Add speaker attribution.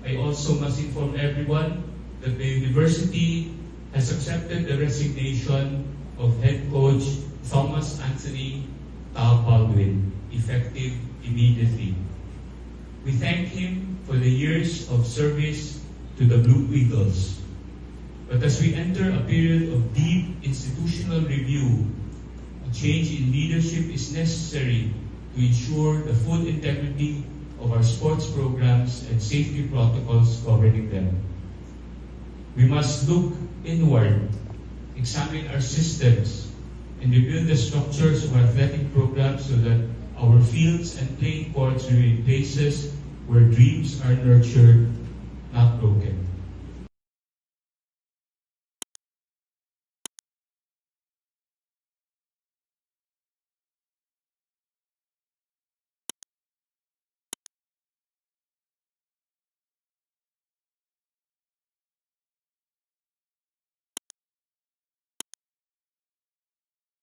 Speaker 1: I also must inform everyone that the university has accepted the resignation of head coach Thomas Anthony Tao Baldwin, effective immediately. We thank him for the years of service to the Blue Eagles. But as we enter a period of deep institutional review, a change in leadership is necessary to ensure the full integrity of our sports programs and safety protocols governing them. We must look inward, examine our systems, and rebuild the structures of our athletic programs so that our fields and playing courts remain places where dreams are nurtured, not broken.